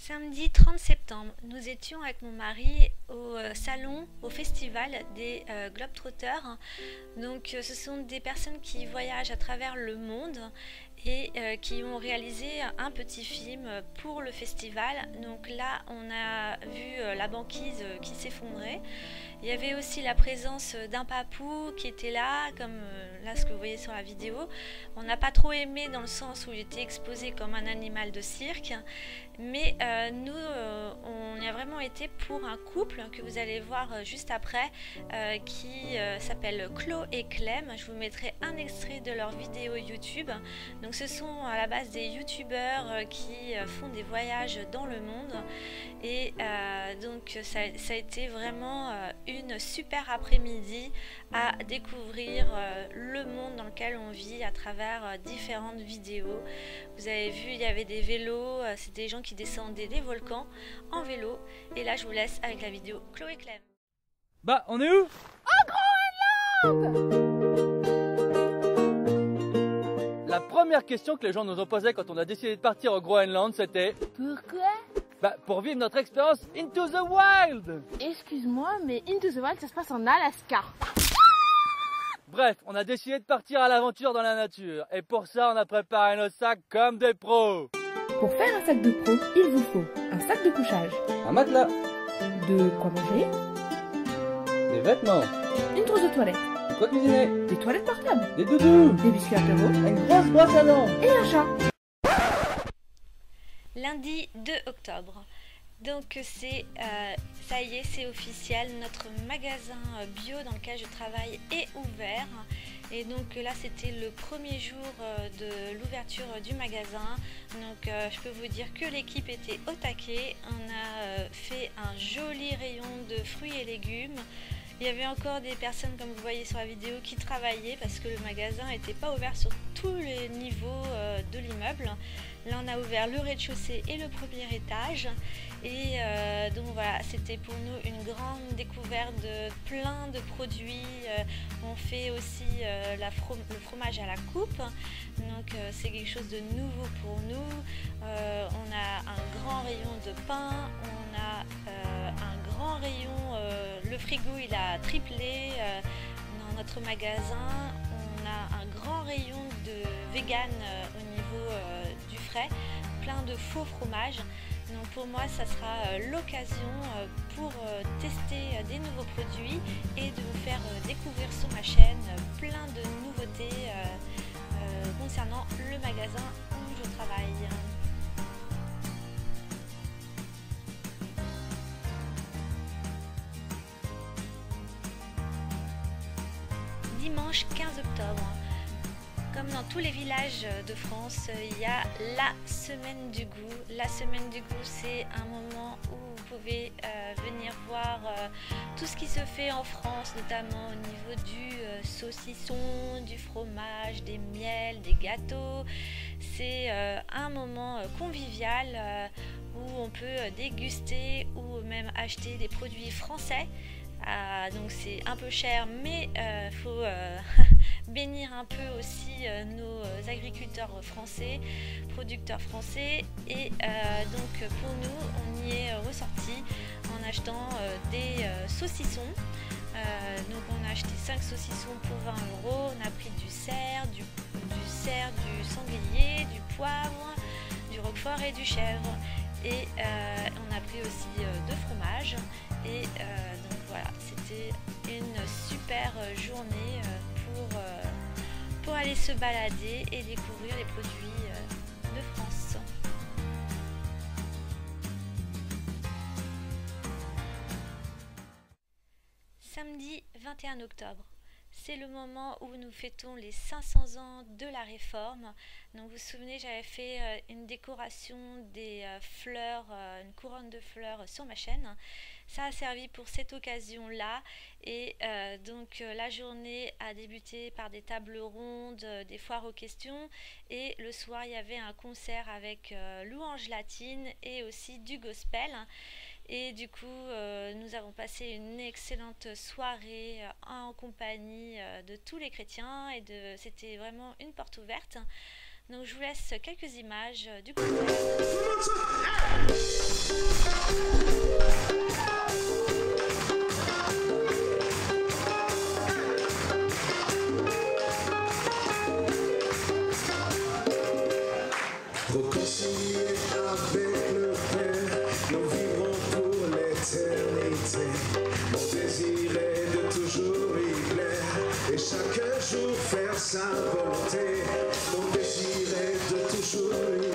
Samedi 30 septembre, nous étions avec mon mari au salon, au festival des Globetrotters. Donc ce sont des personnes qui voyagent à travers le monde et qui ont réalisé un petit film pour le festival. Donc là, on a vu la banquise qui s'effondrait. Il y avait aussi la présence d'un papou qui était là, comme là ce que vous voyez sur la vidéo. On n'a pas trop aimé dans le sens où il était exposé comme un animal de cirque, mais nous, on y a vraiment été pour un couple que vous allez voir juste après, qui s'appelle Chloé et Clem. Je vous mettrai un extrait de leur vidéo YouTube. Donc ce sont à la base des youtubeurs qui font des voyages dans le monde. Et donc ça a été vraiment une super après-midi à découvrir le monde dans lequel on vit à travers différentes vidéos. Vous avez vu, il y avait des vélos, c'était des gens qui descendaient des volcans en vélo. Et là je vous laisse avec la vidéo Chloé Clem. Bah on est où? Au Groenland! La première question que les gens nous ont posée quand on a décidé de partir au Groenland, c'était Pourquoi? pour vivre notre expérience Into the Wild. Excuse-moi, mais Into the Wild, ça se passe en Alaska. Bref, on a décidé de partir à l'aventure dans la nature. Et pour ça, on a préparé nos sacs comme des pros. Pour faire un sac de pro, il vous faut un sac de couchage, Un matelas, de quoi manger, des vêtements, une trousse de toilette, de quoi cuisiner, des toilettes portables, des doudous, des biscuits apéro une grosse brosse à dents. et un chat. Lundi 2 octobre. Donc c'est ça y est, c'est officiel, notre magasin bio dans lequel je travaille est ouvert. Et donc là c'était le premier jour de l'ouverture du magasin. Donc je peux vous dire que l'équipe était au taquet. On a fait un joli rayon de fruits et légumes. Il y avait encore des personnes, comme vous voyez sur la vidéo, qui travaillaient parce que le magasin n'était pas ouvert sur tous les niveaux de l'immeuble. Là on a ouvert le rez-de-chaussée et le premier étage. Et donc voilà, c'était pour nous une grande découverte de plein de produits. On fait aussi le fromage à la coupe, donc c'est quelque chose de nouveau pour nous. On a un grand rayon de pain, on a un grand rayon, le frigo il a triplé dans notre magasin. On a un grand rayon de vegan au niveau du frais, plein de faux fromages. Donc pour moi, ça sera l'occasion pour tester des nouveaux produits et de vous faire découvrir sur ma chaîne plein de nouveautés concernant le magasin où je travaille. Dimanche 15 octobre. Comme dans tous les villages de France, il y a la semaine du goût. La semaine du goût, c'est un moment où vous pouvez venir voir tout ce qui se fait en France, notamment au niveau du saucisson, du fromage, des miels, des gâteaux. C'est un moment convivial où on peut déguster ou même acheter des produits français. Donc c'est un peu cher, mais il faut bénir un peu aussi nos agriculteurs français, producteurs français. Et donc pour nous, on y est ressorti en achetant des saucissons. Donc on a acheté 5 saucissons pour 20 €. On a pris du cerf, du sanglier, du poivre, du roquefort et du chèvre. Et on a pris aussi 2 fromages. Et donc voilà, c'était une super journée pour aller se balader et découvrir les produits de France. Samedi 21 octobre. C'est le moment où nous fêtons les 500 ans de la Réforme. Donc vous vous souvenez, j'avais fait une décoration des fleurs, une couronne de fleurs sur ma chaîne. Ça a servi pour cette occasion-là. Et donc la journée a débuté par des tables rondes, des foires aux questions. Et le soir, il y avait un concert avec louanges latines et aussi du gospel. Et du coup, nous avons passé une excellente soirée en compagnie de tous les chrétiens et c'était vraiment une porte ouverte. Donc je vous laisse quelques images du concert. Reconcilier avec le Père, nous vivrons pour l'éternité. Mon désir est de toujours y plaire et chaque jour faire sa volonté. Mon désir est de toujours y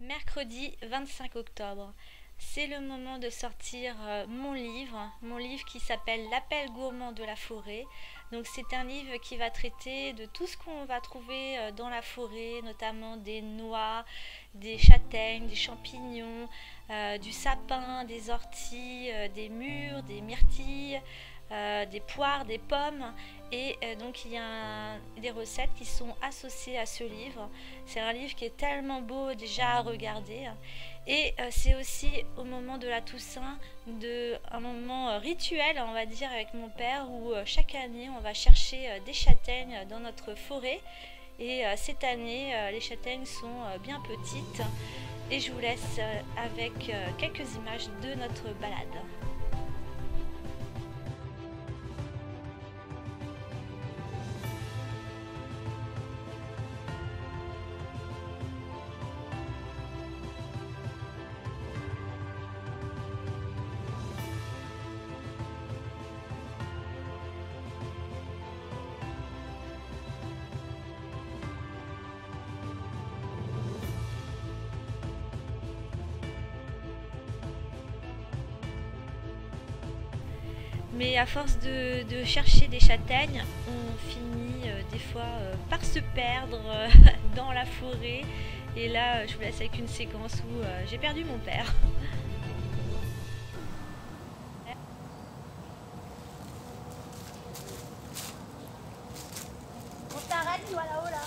Mercredi 25 octobre. C'est le moment de sortir mon livre qui s'appelle L'appel gourmand de la forêt. Donc c'est un livre qui va traiter de tout ce qu'on va trouver dans la forêt, notamment des noix, des châtaignes, des champignons, du sapin, des orties, des mûres, des myrtilles, des poires, des pommes. Et donc il y a des recettes qui sont associées à ce livre. C'est un livre qui est tellement beau déjà à regarder. Et c'est aussi au moment de la Toussaint un moment rituel, on va dire, avec mon père, où chaque année on va chercher des châtaignes dans notre forêt. Et cette année les châtaignes sont bien petites. Et je vous laisse avec quelques images de notre balade. Mais à force de chercher des châtaignes, on finit des fois par se perdre dans la forêt. Et là, je vous laisse avec une séquence où j'ai perdu mon père. On t'arrête, toi là-haut là.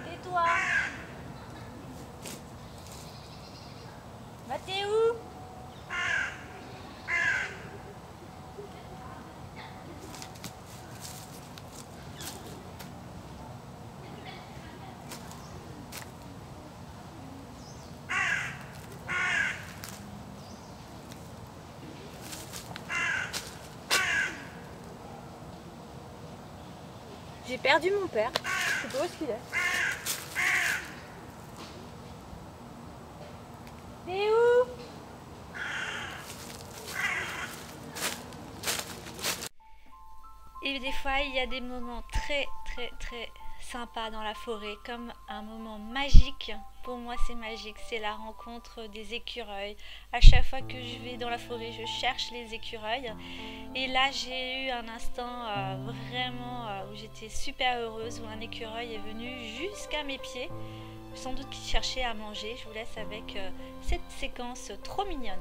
Tais-toi. Bah t'es où? J'ai perdu mon père. Je sais pas où est-ce qu'il est. T'es où? Et des fois, il y a des moments très sympas dans la forêt, comme un moment magique. Pour moi, c'est magique, c'est la rencontre des écureuils. À chaque fois que je vais dans la forêt, je cherche les écureuils. Et là, j'ai eu un instant vraiment où j'étais super heureuse, où un écureuil est venu jusqu'à mes pieds, sans doute qu'il cherchait à manger. Je vous laisse avec cette séquence trop mignonne.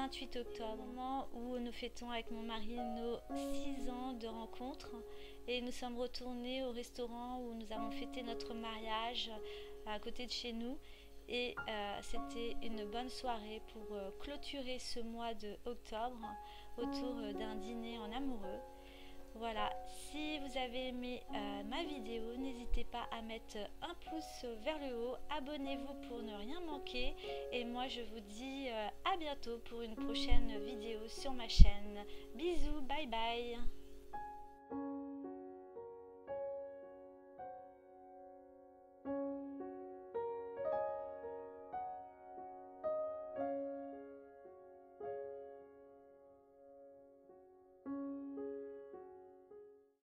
28 octobre, moment où nous fêtons avec mon mari nos 6 ans de rencontre et nous sommes retournés au restaurant où nous avons fêté notre mariage à côté de chez nous et c'était une bonne soirée pour clôturer ce mois de octobre autour d'un dîner en amoureux. Voilà, si vous avez aimé ma vidéo, n'hésitez pas à mettre un pouce vers le haut, abonnez-vous pour ne rien manquer et moi je vous dis à bientôt pour une prochaine vidéo sur ma chaîne. Bisous, bye bye.